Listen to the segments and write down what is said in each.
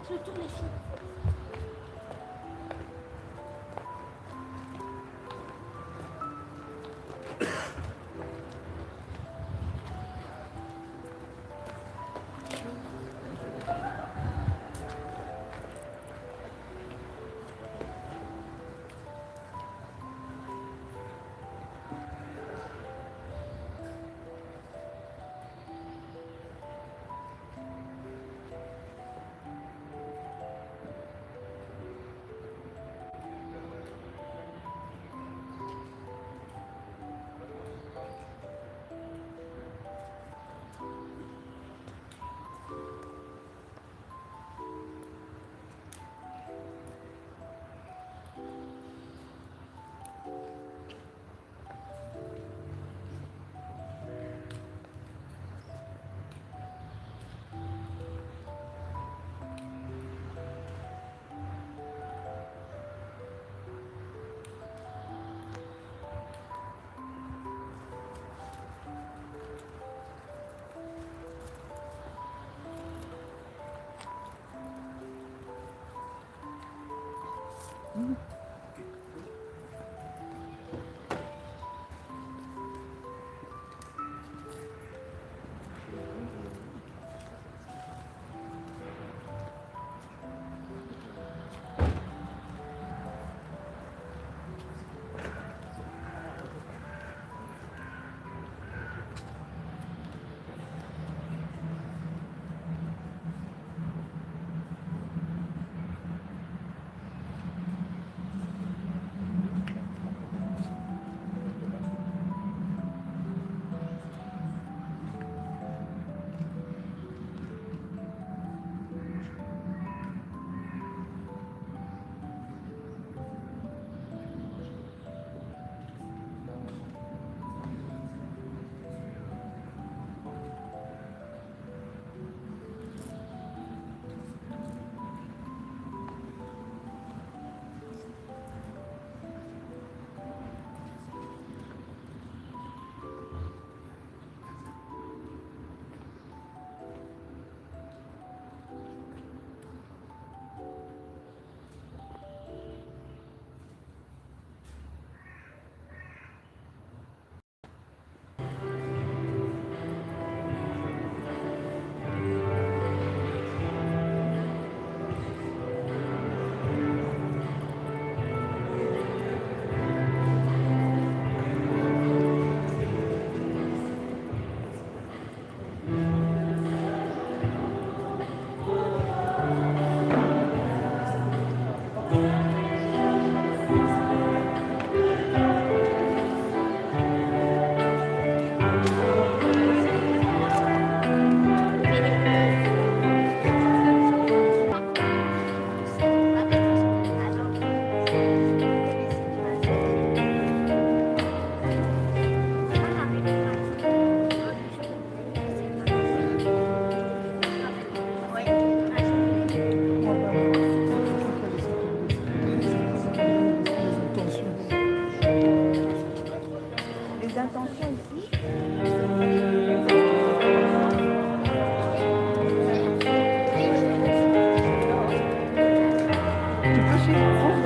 Je tourne les filles.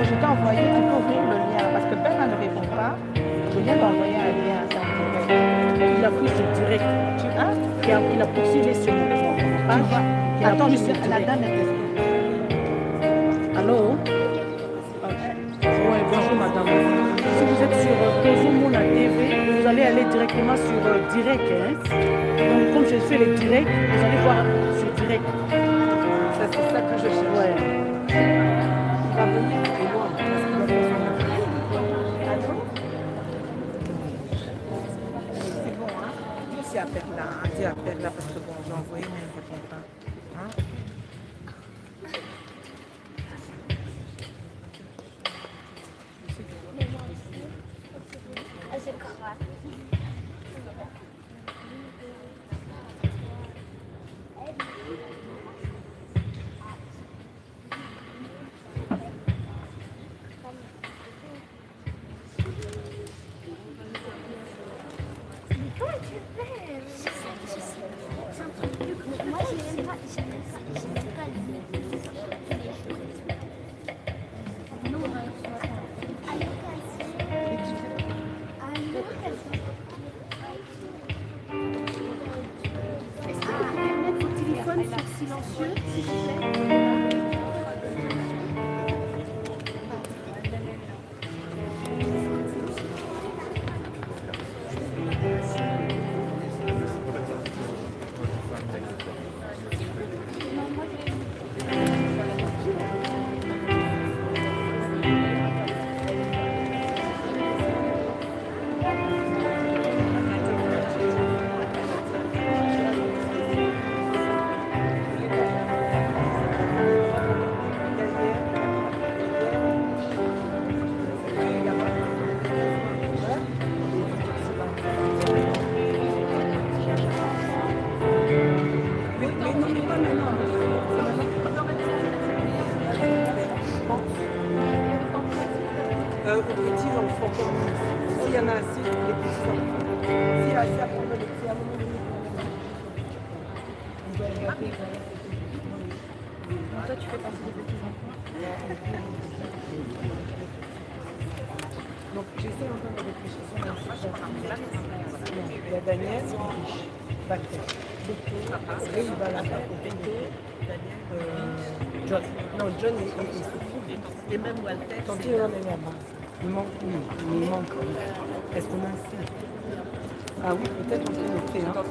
Je t'ai envoyé, tu peux ouvrir le lien parce que personne ne répond pas. Je viens d'envoyer un lien. Il a pris sur direct. Hein? Il a poursuivi sur mon page. Il a Attends, pris je sur sais, la direct. dame est Allô? Oui, bonjour madame. Si vous êtes sur Pozo Mona TV, vous allez aller directement sur direct. Hein? Donc comme je fais les directs, vous allez voir sur direct. c'est ça que je cherche. Ouais. Il va venir et moi. C'est bon, hein? Dis si appelle là, dis appelle là parce que bon, j'ai envoyé mais il ne répond pas. Hein? Je crois. Comment tu fais? C'est un truc. Moi, je n'aime pas. Je n'aime pas. S'il y en a assez, les petits enfants. S'il y a assez à prendre les petits, à un moment donné, Toi, tu fais partie des petits enfants. donc j'essaie encore de réfléchir sur la situation. Il y a Daniel, Bactère. Après, il va là-bas pour John. Non, John est Sophie. Et même Walter. Quand il en est là-bas, il manque, oui, il manque. Est-ce qu'on a assez? Ah oui, peut-être on peut le faire.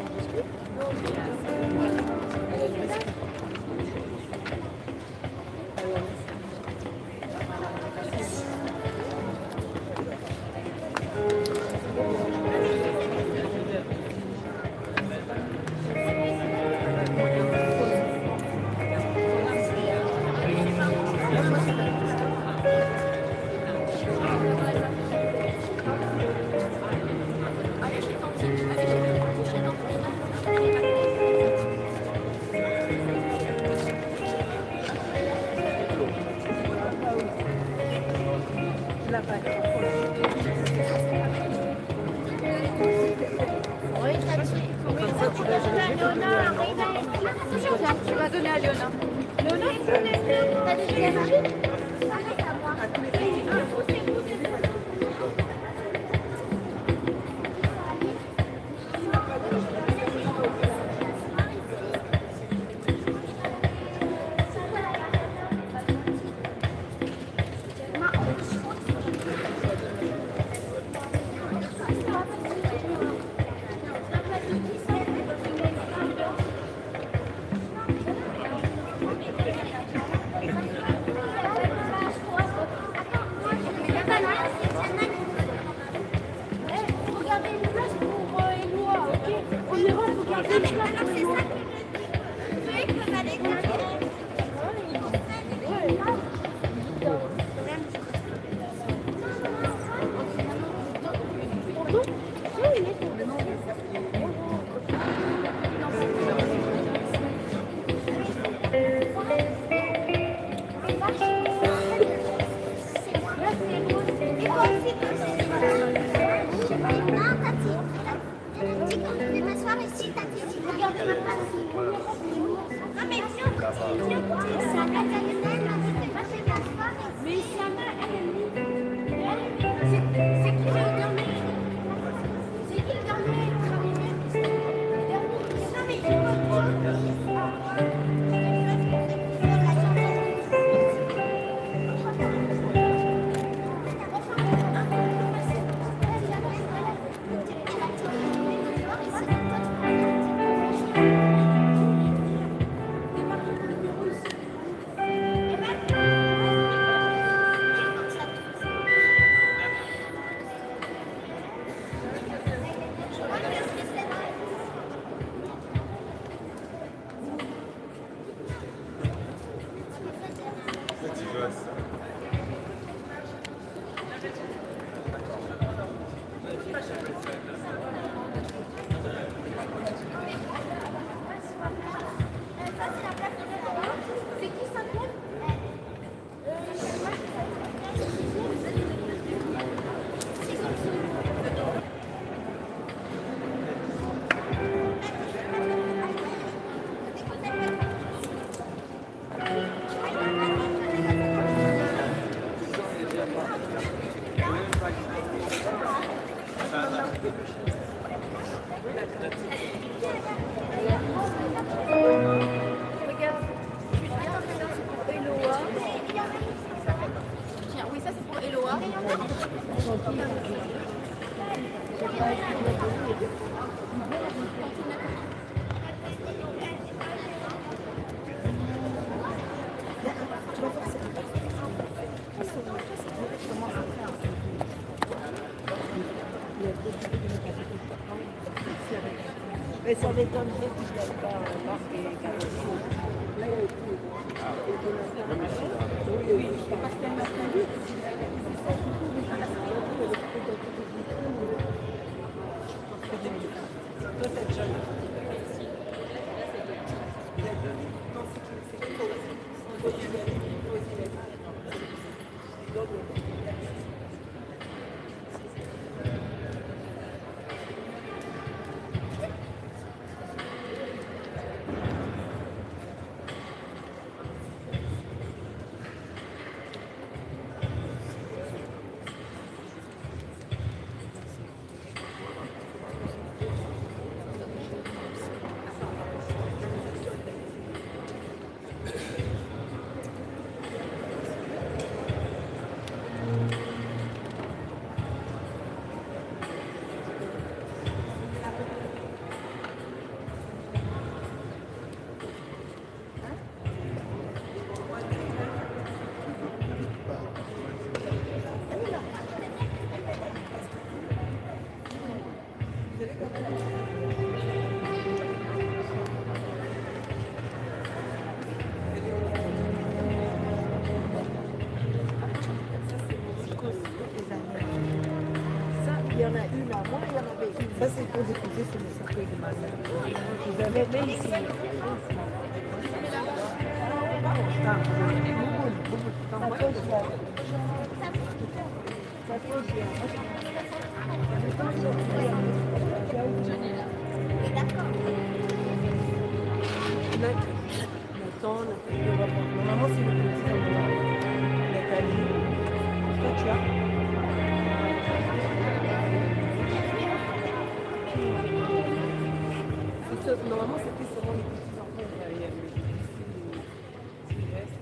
Tu vas donner à Léona. Léona, t'as déjà mangé? Arrête à moi. Regardez une place pour Éloi, ok? On ira regarder une place. Alors c'est ça que je veux que va aller regardez ma place. Non mais viens, c'est un maternel, mais c'est un c'est qui le dernier? C'est qui le dernier? Non mais c'est qui ça? Regarde, c'est pour Eloa. Tiens, oui, ça c'est pour Eloa. Mais ça m'étonnerait qu'ils ne viennent pas marquer Là, il y a tout. Oui, parce qu'elle m'a dit. Peut-être jeune. Ça, il y en a une à moi, il y en avait une. Ça, c'est pour déposer sur le cercueil de ma mère. Vous avez mais ici. Normalement, c'est le petit endroit. Nathalie, toi, tu as. Normalement, c'était seulement les petits enfants. Il y avait le reste.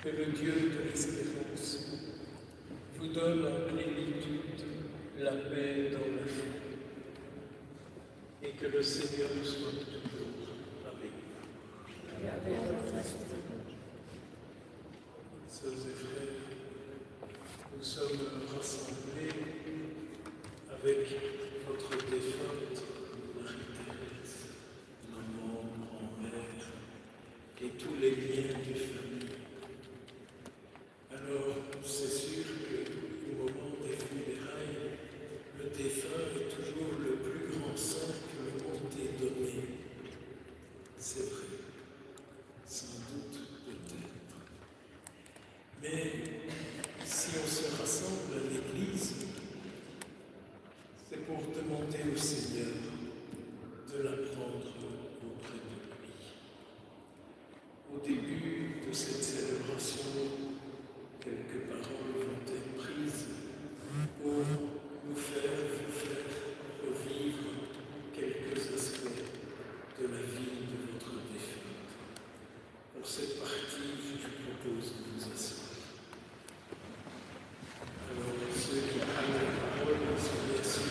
Que le Dieu de l'espérance vous donne en plénitude la paix dans la foi et que le Seigneur soit toujours avec vous. Sœurs et frères, nous sommes rassemblés avec votre défunte Marie-Thérèse, maman, grand-mère et tous les liens du famille. Alors, c'est sûr qu'au moment des funérailles, le défunt est toujours le plus grand saint que le monde ait donné. C'est vrai, sans doute, peut-être. Mais si on se rassemble à l'église, c'est pour demander au Seigneur de la prendre auprès de lui. Au début de cette célébration, quelques paroles vont être prises pour vous faire revivre quelques aspects de la vie de votre défunte. Pour cette partie, je vous propose de vous asseoir. Alors, ceux qui prennent la parole sont bien sûr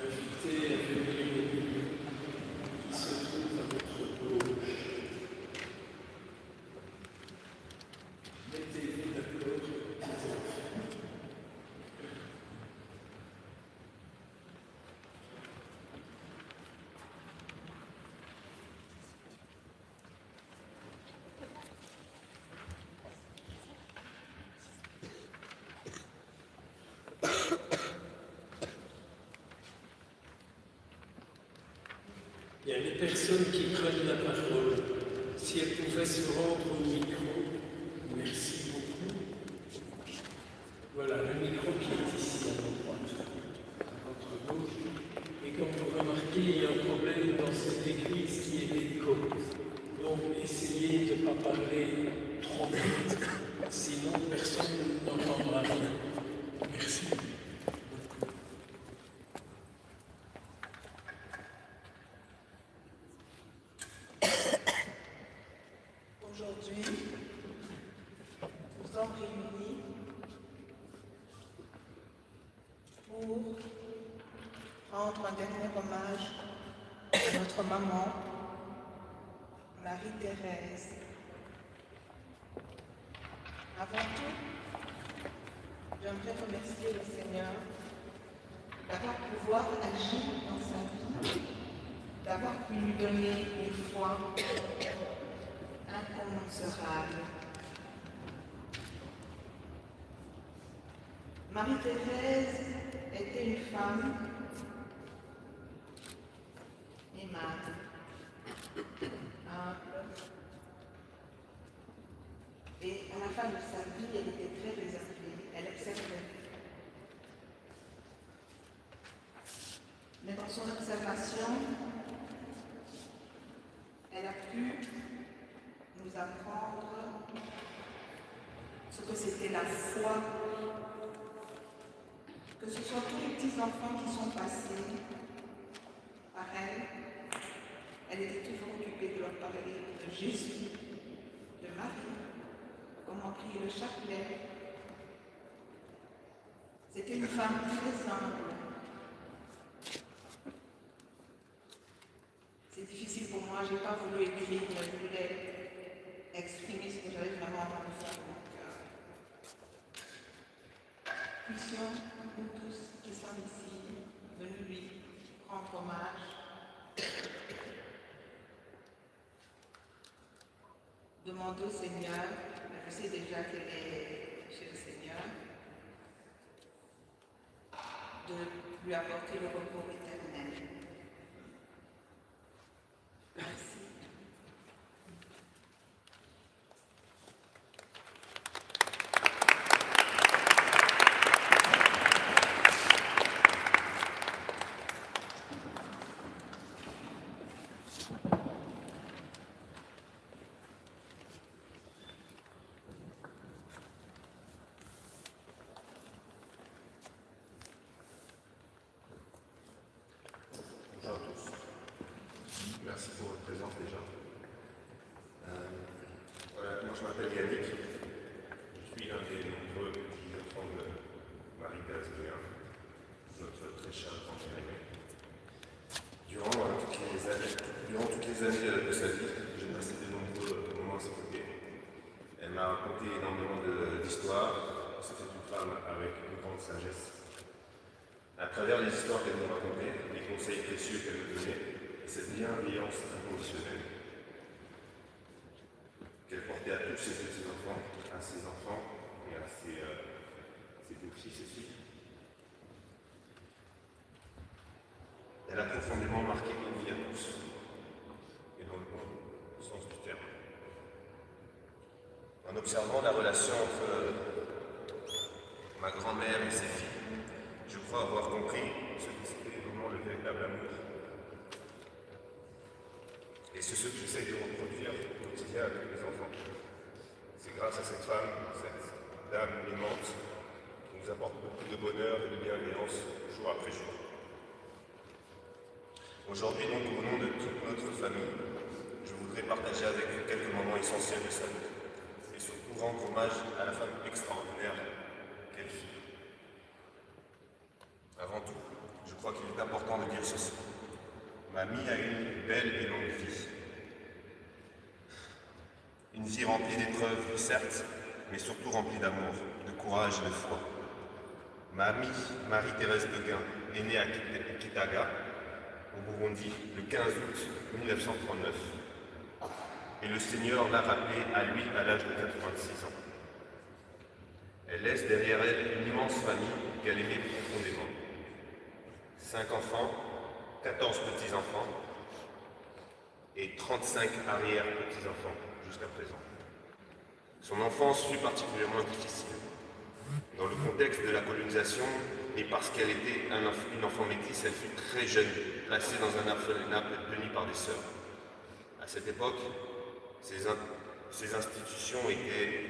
invités à venir au milieu qui se trouve à votre gauche. Mettez-vous d'accord, petits enfants. Il y a les personnes qui prennent la parole. Si elles pouvaient se rendre au micro, merci beaucoup. Voilà, le micro qui est ici à votre gauche. Et comme vous remarquez, il y a un problème dans cette église qui est l'écho. Donc, essayez de ne pas parler trop vite, sinon personne n'entendra rien. Merci. Aujourd'hui, nous sommes réunis pour rendre un dernier hommage à notre maman, Marie-Thérèse. Avant tout, j'aimerais remercier le Seigneur d'avoir pouvoir agir dans sa vie, d'avoir pu lui donner une foi incommensurable. Marie-Thérèse était une femme aimable, humble, et à la fin de sa vie, elle était très réservée, elle observait. Mais dans son observation, elle a pu nous apprendre ce que c'était la foi, que ce soit tous les petits-enfants qui sont passés par elle, elle était toujours occupée de leur parler de Jésus, de Marie, comment prier le chapelet. C'était une femme très humble. C'est difficile pour moi, je n'ai pas voulu écrire, mais je voulais exprimer ce que j'avais vraiment dans le fond de mon cœur. Puissions, nous tous qui sommes ici, venus lui rendre hommage, demander au Seigneur, je sais déjà qu'elle est chez le Seigneur, de lui apporter le repos éternel. Merci. Bonjour à tous. Merci pour votre présence déjà. Voilà, moi je je m'appelle Yannick. Je suis l'un des nombreux petits enfants de Marie-Thérèse Beguin, notre très chère enfant bien-aimée. Durant toutes les années de sa vie, j'ai passé de nombreux moments à ses côtés. Elle m'a raconté énormément d'histoires. C'était une femme avec une grande sagesse. À travers les histoires qu'elle nous racontait, les conseils précieux qu'elle nous donnait, et cette bienveillance inconditionnelle qu'elle portait à tous ses petits-enfants, à ses enfants et à ses petits-fils et filles. Elle a profondément marqué nos vies à tous, et dans le bon sens du terme. En observant la relation entre ma grand-mère et ses filles, je crois avoir compris ce que c'était vraiment le véritable amour. Et c'est ce que j'essaie de reproduire au quotidien avec mes enfants. C'est grâce à cette femme, cette dame aimante, qui nous apporte beaucoup de bonheur et de bienveillance jour après jour. Aujourd'hui, donc, au nom de toute notre famille, je voudrais partager avec vous quelques moments essentiels de sa vie et surtout rendre hommage à la femme extraordinaire qu'elle fut. Avant tout, je crois qu'il est important de dire ceci. Mamie a eu une belle et longue vie. Une vie remplie d'épreuves, certes, mais surtout remplie d'amour, de courage et de foi. Mamie, Marie-Thérèse Beguin, est née à Kitaga, au Burundi, le 15 août 1939. Et le Seigneur l'a rappelée à lui à l'âge de 86 ans. Elle laisse derrière elle une immense famille qu'elle aimait profondément. 5 enfants, 14 petits-enfants et 35 arrière-petits-enfants jusqu'à présent. Son enfance fut particulièrement difficile. Dans le contexte de la colonisation et parce qu'elle était une enfant métisse, elle fut très jeune, placée dans un orphelinat tenu par des sœurs. À cette époque, ces institutions étaient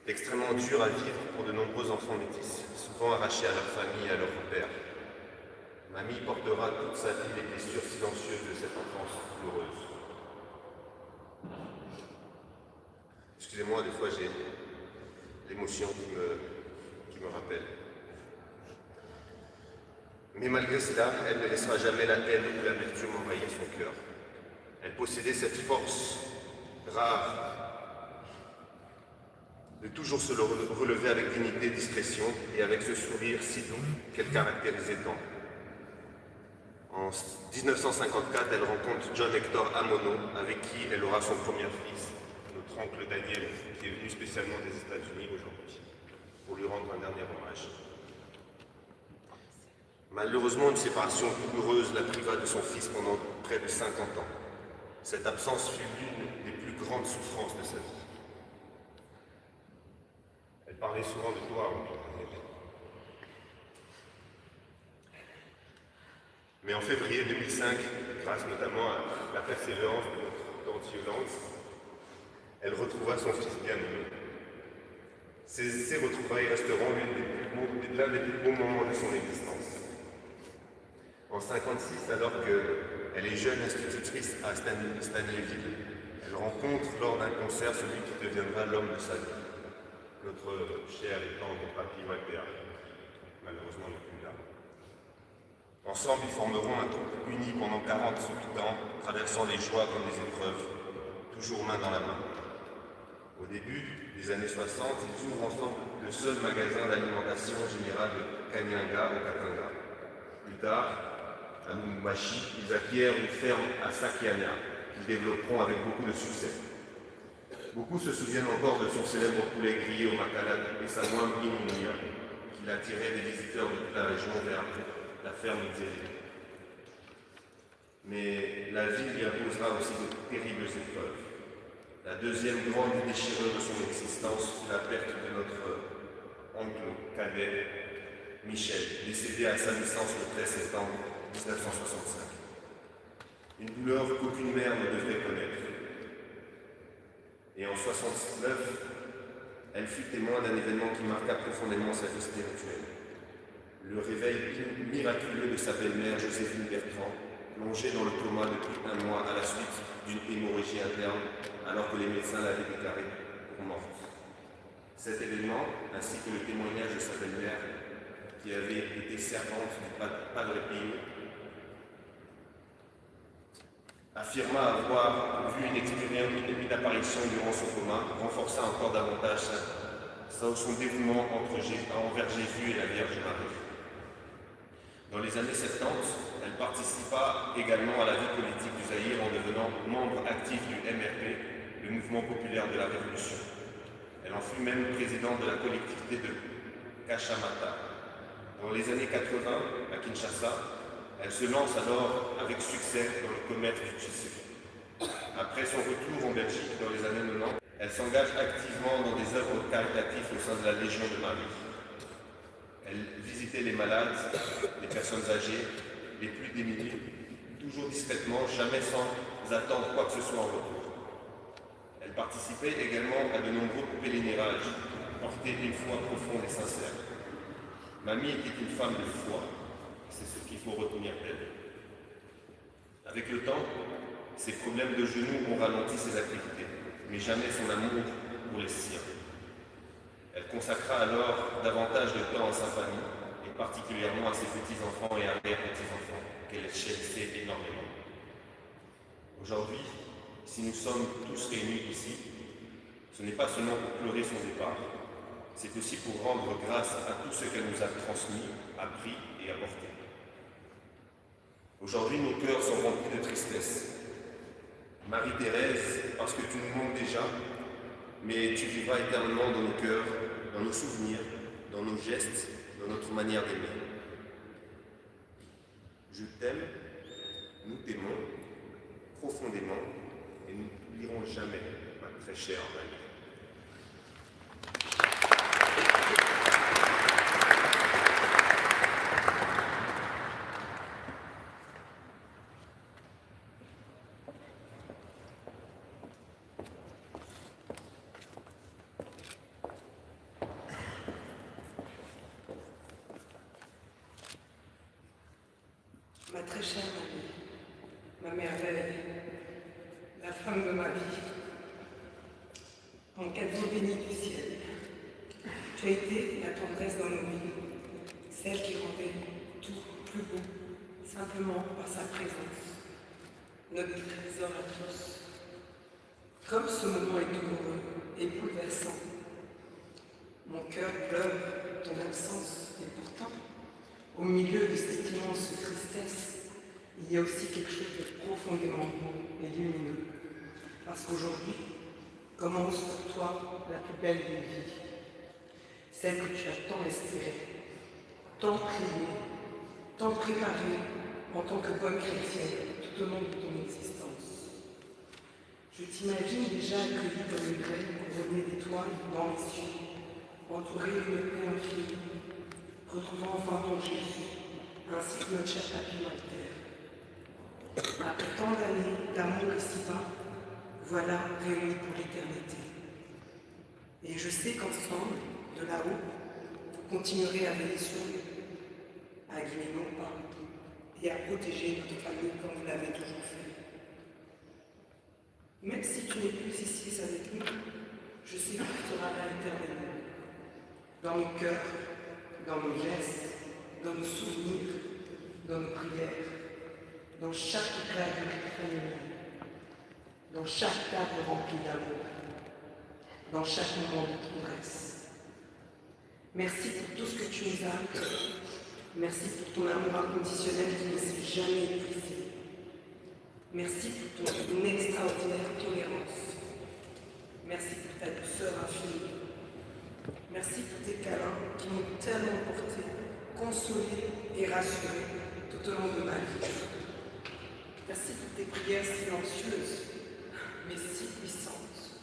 extrêmement dures à vivre pour de nombreux enfants métis, souvent arrachés à leur famille et à leur repère. Mamie portera toute sa vie les blessures silencieuses de cette enfance douloureuse. Excusez-moi, des fois j'ai l'émotion qui me rappelle. Mais malgré cela, elle ne laissera jamais la haine ou l'amertume envahir son cœur. Elle possédait cette force rare de toujours se relever avec dignité et discrétion et avec ce sourire si doux qu'elle caractérisait tant. En 1954, elle rencontre John Hector Amono, avec qui elle aura son premier fils, notre oncle Daniel, qui est venu spécialement des États-Unis aujourd'hui, pour lui rendre un dernier hommage. Malheureusement, une séparation douloureuse la priva de son fils pendant près de 50 ans. Cette absence fut l'une des plus grandes souffrances de sa vie. Elle parlait souvent de toi, oncle Daniel. Mais en février 2005, grâce notamment à la persévérance de notre violence, elle retrouva son fils bien-aimé. Ces retrouvailles resteront l'un des plus beaux moments de son existence. En 1956, alors qu'elle est jeune institutrice à Stanleyville, elle rencontre lors d'un concert celui qui deviendra l'homme de sa vie, notre cher et tendre papy Walter, malheureusement n'est plus là. Ensemble, ils formeront un couple uni pendant 48 ans, traversant les joies comme les épreuves, toujours main dans la main. Au début des années 60, ils ouvrent ensemble le seul magasin d'alimentation générale de Kanyanga au Katanga. Plus tard, à Lubumbashi, ils acquièrent une ferme à Sakiana, qu'ils développeront avec beaucoup de succès. Beaucoup se souviennent encore de son célèbre poulet grillé au Macalade et sa moine Guinea, qui attirait des visiteurs de toute la région vers la ferme Nzeri. Mais la vie lui imposera aussi de terribles épreuves. La deuxième grande déchirure de son existence fut la perte de notre oncle cadet, Michel, décédé à sa naissance le 13 septembre 1965. Une douleur qu'aucune mère ne devrait connaître. Et en 1969, elle fut témoin d'un événement qui marqua profondément sa vie spirituelle. Le réveil miraculeux de sa belle-mère, Joséphine Bertrand, plongée dans le coma depuis 1 mois à la suite d'une hémorragie interne, alors que les médecins l'avaient déclarée pour morte. Cet événement, ainsi que le témoignage de sa belle-mère, qui avait été servante du Padre Pio, affirma avoir vu une apparition durant son coma, renforça encore davantage son dévouement envers Jésus et la Vierge Marie. Dans les années 70, elle participa également à la vie politique du Zaïre en devenant membre actif du MRP, le Mouvement populaire de la Révolution. Elle en fut même présidente de la collectivité de Cachamata. Dans les années 80, à Kinshasa, elle se lance alors avec succès dans le commerce du tissu. Après son retour en Belgique dans les années 90, elle s'engage activement dans des œuvres caritatives au sein de la Légion de Marie. Elle visitait les malades, les personnes âgées, les plus démunies, toujours discrètement, jamais sans attendre quoi que ce soit en retour. Elle participait également à de nombreux pèlerinages, portait une foi profonde et sincère. Mamie était une femme de foi, c'est ce qu'il faut retenir d'elle. Avec le temps, ses problèmes de genoux ont ralenti ses activités, mais jamais son amour pour les siens. Elle consacra alors davantage de temps à sa famille, et particulièrement à ses petits-enfants et arrière-petits-enfants, qu'elle chérissait énormément. Aujourd'hui, si nous sommes tous réunis ici, ce n'est pas seulement pour pleurer son départ, c'est aussi pour rendre grâce à tout ce qu'elle nous a transmis, appris et apporté. Aujourd'hui, nos cœurs sont remplis de tristesse. Marie-Thérèse, parce que tu nous manques déjà, mais tu vivras éternellement dans nos cœurs, dans nos souvenirs, dans nos gestes, dans notre manière d'aimer. Je t'aime, nous t'aimons profondément et nous n'oublierons jamais, ma très chère Marie. Ma très chère Marie, ma merveille, la femme de ma vie, mon cadeau béni du ciel, tu as été la tendresse dans nos vies, celle qui rendait tout plus beau, simplement par sa présence, notre trésor à tous. Comme ce moment est douloureux et bouleversant, mon cœur pleure ton absence, et pourtant, au milieu de cette immense tristesse, il y a aussi quelque chose de profondément beau et lumineux. Parce qu'aujourd'hui commence pour toi la plus belle des vies. Celle que tu as tant espérée, tant priée, tant préparée en tant que bonne chrétienne tout au long de ton existence. Je t'imagine déjà accueillie comme une reine couronnée d'étoiles dans les cieux, entourée d'une paix infinie, retrouvant enfin ton Jésus, ainsi que notre cher papillon à terre. Après tant d'années d'amour ici-bas, voilà réunis pour l'éternité. Et je sais qu'ensemble, de là-haut, vous continuerez à veiller sur nous, à guider nos pas et à protéger notre famille comme vous l'avez toujours fait. Même si tu n'es plus ici avec nous, je sais que tu seras là éternellement, dans nos cœurs, dans nos gestes, dans nos souvenirs, dans nos prières, dans chaque éclat de vie familiale, dans chaque table remplie d'amour, dans chaque moment de tendresse. Merci pour tout ce que tu nous as appris. Merci pour ton amour inconditionnel qui ne s'est jamais épuisé. Merci pour ton extraordinaire tolérance. Merci pour ta douceur infinie. Merci pour tes câlins qui m'ont tellement porté, consolé et rassuré tout au long de ma vie. Merci pour tes prières silencieuses, mais si puissantes.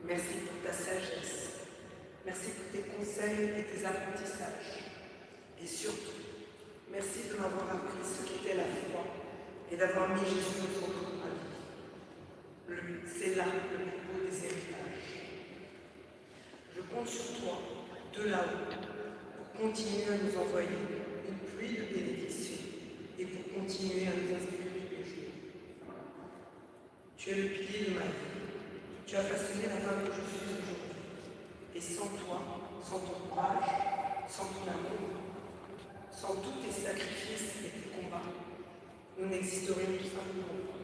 Merci pour ta sagesse. Merci pour tes conseils et tes apprentissages. Et surtout, merci de m'avoir appris ce qu'était la foi et d'avoir mis Jésus au centre de ma vie. C'est là le plus beau des héritages. Je compte sur toi, de là-haut, pour continuer à nous envoyer une pluie de bénédictions et pour continuer à nous inspirer tous les jours. Tu es le pilier de ma vie. Tu as façonné la femme que je suis aujourd'hui. Et sans toi, sans ton courage, sans ton amour, sans tous tes sacrifices et tes combats, nous n'existerions tout simplement pas.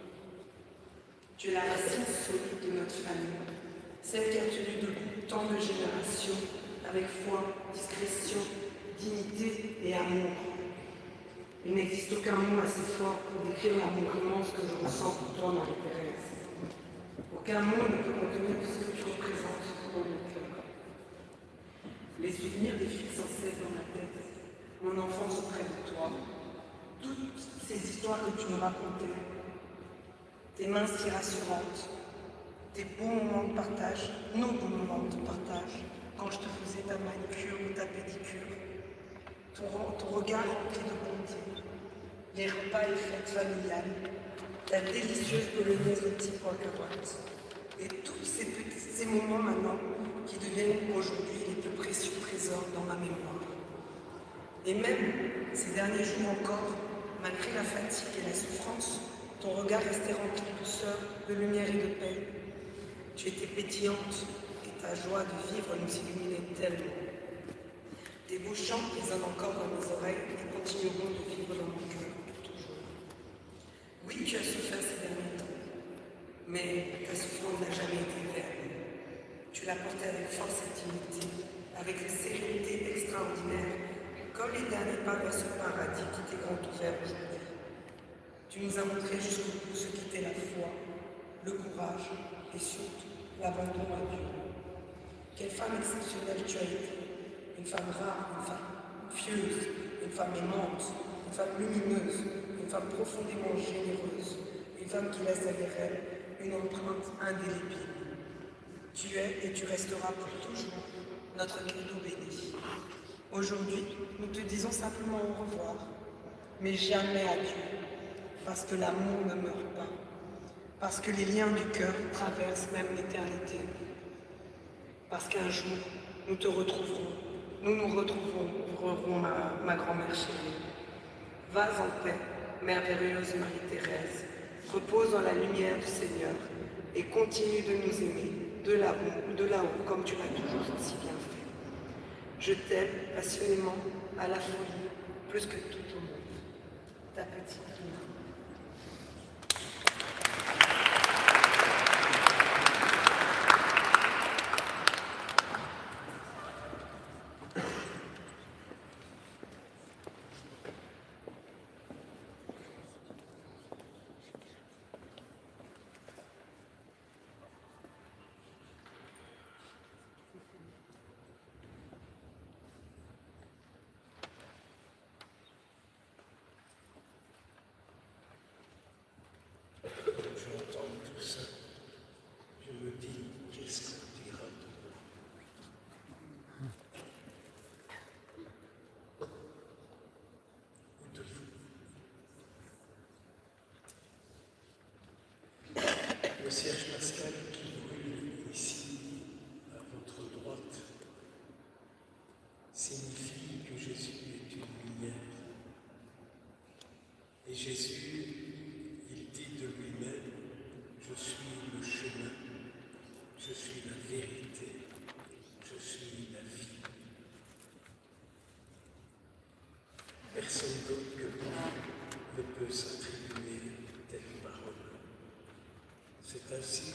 Tu es la racine solide de notre famille, celle qui a tenu debout tant de générations avec foi, discrétion, dignité et amour. Il n'existe aucun mot assez fort pour décrire l'amour immense que je ressens pour toi, Marie-Thérèse. Aucun mot ne peut contenir ce que tu représentes dans mon cœur. Les souvenirs défilent sans cesse dans ma tête, mon enfance auprès de toi, toutes ces histoires que tu me racontais, tes mains si rassurantes, tes beaux moments de partage, nos beaux moments de partage, quand je te faisais ta manucure ou ta pédicure, ton regard rempli de bonté, les repas et fêtes familiales, ta délicieuse bolognaise au type cacahuète, et tous ces moments maintenant qui deviennent aujourd'hui les plus précieux trésors dans ma mémoire. Et même ces derniers jours encore, malgré la fatigue et la souffrance, ton regard restait rempli de douceur, de lumière et de paix. Tu étais pétillante et ta joie de vivre nous illuminait tellement. Tes beaux chants résonnent encore dans mes oreilles et continueront de vivre dans mon cœur toujours. Oui, tu as souffert ces derniers temps, mais ta souffrance n'a jamais été vaine. Tu l'as portée avec force et dignité, avec une sérénité extraordinaire, comme les derniers pas vers ce paradis qui t'est grand ouvert aujourd'hui. Tu nous as montré jusqu'au bout ce qu'était la foi, le courage et surtout l'abandon à Dieu. Quelle femme exceptionnelle tu as été, une femme rare, une femme pieuse, une femme aimante, une femme lumineuse, une femme profondément généreuse, une femme qui laisse derrière elle une empreinte indélébile. Tu es et tu resteras pour toujours notre cadeau béni. Aujourd'hui, nous te disons simplement au revoir, mais jamais adieu, parce que l'amour ne meurt pas, parce que les liens du cœur traversent même l'éternité, parce qu'un jour, nous te retrouverons, nous nous retrouverons, ma grand-mère chérie. Vas en paix, merveilleuse Marie-Thérèse, repose dans la lumière du Seigneur et continue de nous aimer, de là-haut, comme tu l'as toujours si bien fait. Je t'aime passionnément, à la folie, plus que tout au monde. Ta petite Lina. J'entends tout ça, je me dis, qu'est-ce qu'on dira de vous. Le cierge pascal qui brûle ici, à votre droite, signifie que Jésus est une lumière. Et Jésus, il dit de lui-même, je suis le chemin, je suis la vérité, je suis la vie. Personne d'autre que lui ne peut s'attribuer telle parole. C'est ainsi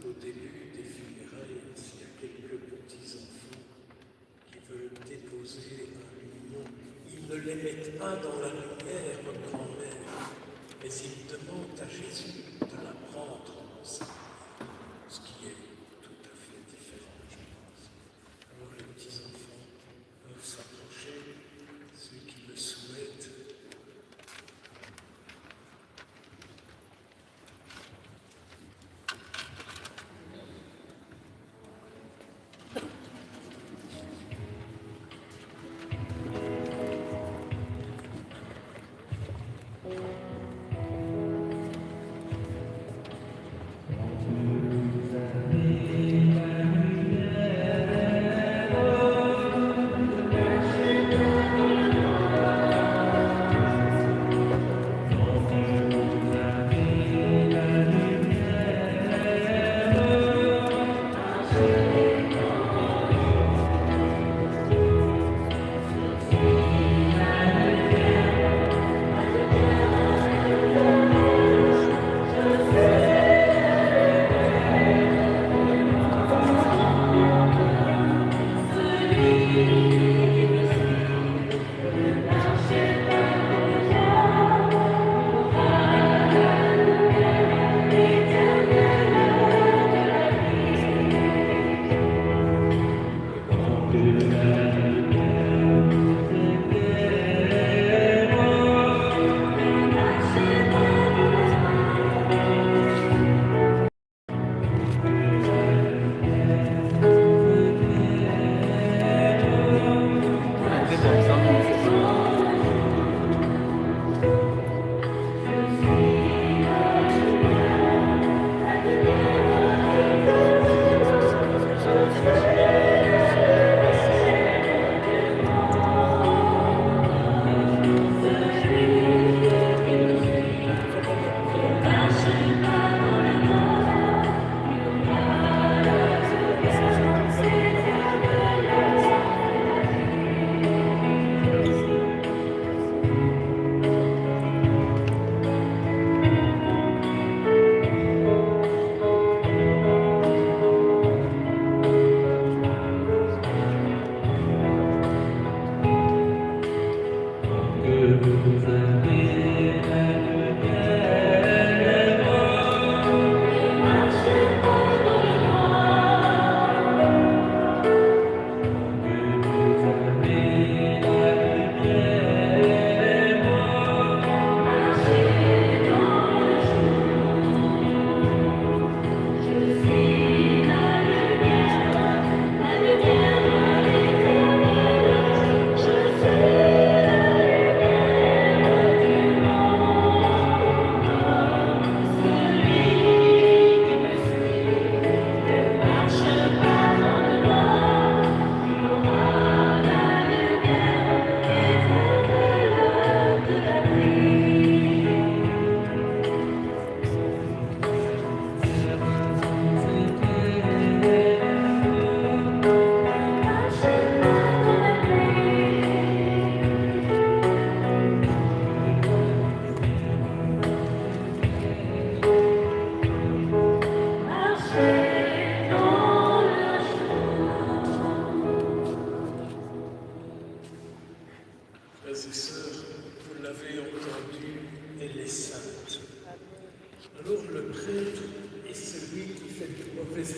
qu'au début des funérailles, s'il y a quelques petits-enfants qui veulent déposer un lignon, ils ne les mettent pas dans la lumière, votre grand-mère, mais ils demandent à Jésus de la prendre dans sa vie, ce qui est tout à fait différent, je pense. Alors les petits-enfants peuvent s'approcher, ceux qui le souhaitent.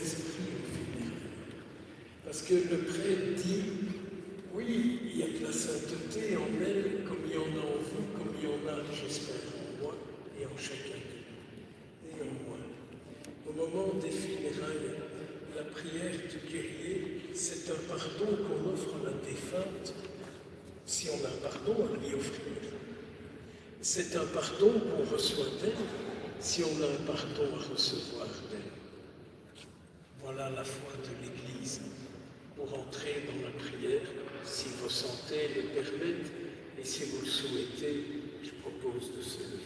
Saint-Esprit au funérailles. Parce que le prêtre dit, oui, il y a de la sainteté en elle, comme il y en a en vous, comme il y en a, j'espère, en moi et en chacun de nous, et en moi. Au moment des funérailles, la prière du guerrier, c'est un pardon qu'on offre à la défunte, si on a un pardon à lui offrir. C'est un pardon qu'on reçoit d'elle, si on a un pardon à recevoir d'elle. Voilà la foi de l'Église. Pour entrer dans la prière, si vos santé le permettent, et si vous le souhaitez, je propose de se lever.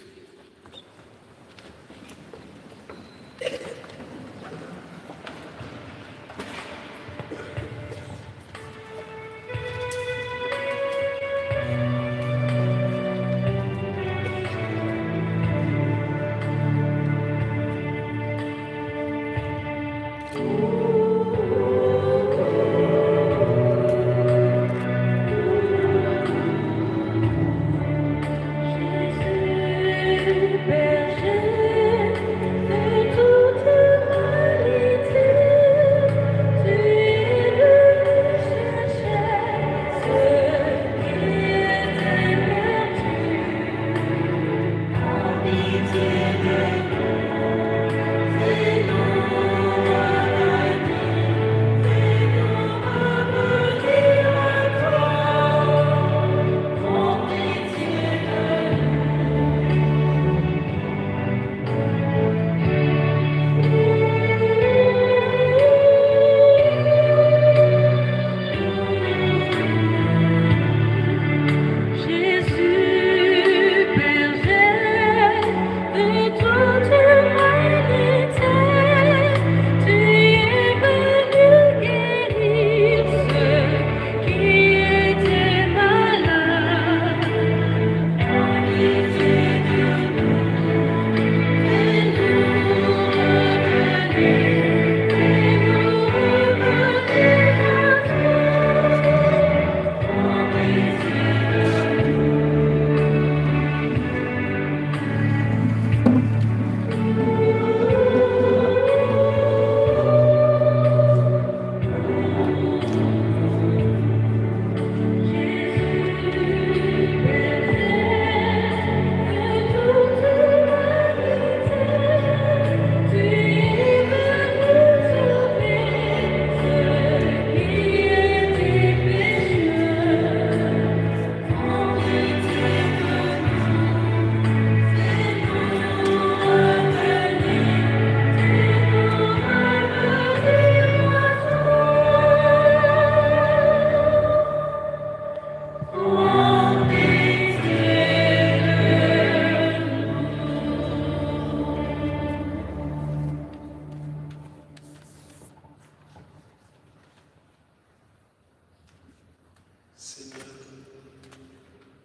Seigneur,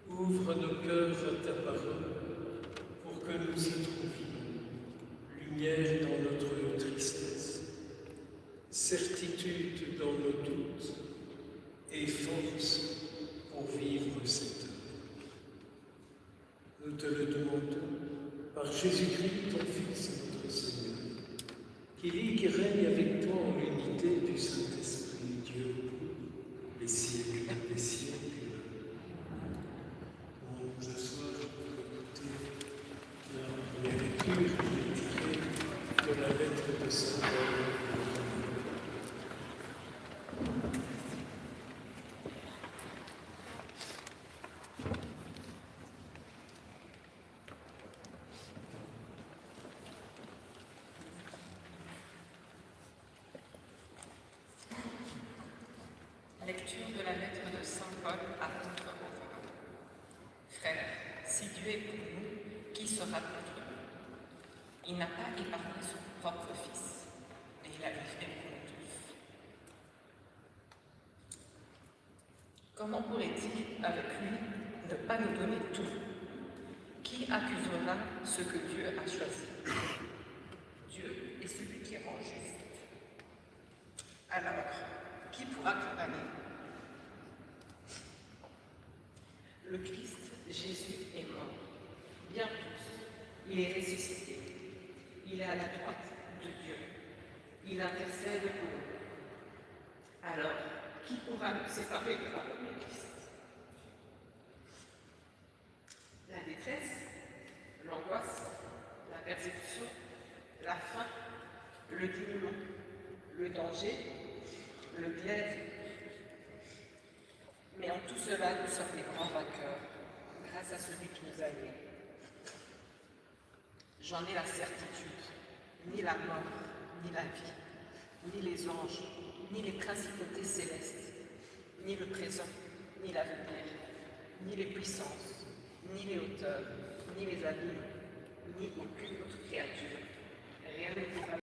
ouvre nos cœurs à ta parole pour que nous y trouvions lumière dans notre tristesse, certitude dans nos doutes et force pour vivre cette œuvre. Nous te le demandons par Jésus-Christ, ton Fils, notre Seigneur, qui vit, qui règne avec toi en l'unité du Saint-Esprit, Dieu, pour les siècles des siècles. On va nous asseoir pour écouter la première lecture tirée de la lettre de Saint Paul. Lecture de la lettre de Saint Paul apôtre aux Romains. Frères, si Dieu est pour nous, qui sera contre nous? Il n'a pas épargné son propre Fils, mais il l'a livré pour nous tous. Comment pourrait-il, avec lui, ne pas nous donner tout? Qui accusera ce que Dieu a choisi? Dieu est celui qui rend juste. Alors, qui pourra condamner? Le Christ, Jésus, est mort. Bien plus, il est ressuscité. Il est à la droite de Dieu. Il qu'il intercède pour nous. Alors, qui pourra nous séparer de l'amour de Christ? La détresse, l'angoisse, la persécution, la faim, le dénuement, le danger, le glaive. Mais en tout cela, nous sommes les grands vainqueurs, grâce à celui qui nous a aimés. J'en ai la certitude, ni la mort, ni la vie, ni les anges, ni les principautés célestes, ni le présent, ni l'avenir, ni les puissances, ni les hauteurs, ni les abîmes, ni aucune autre créature. Rien n'est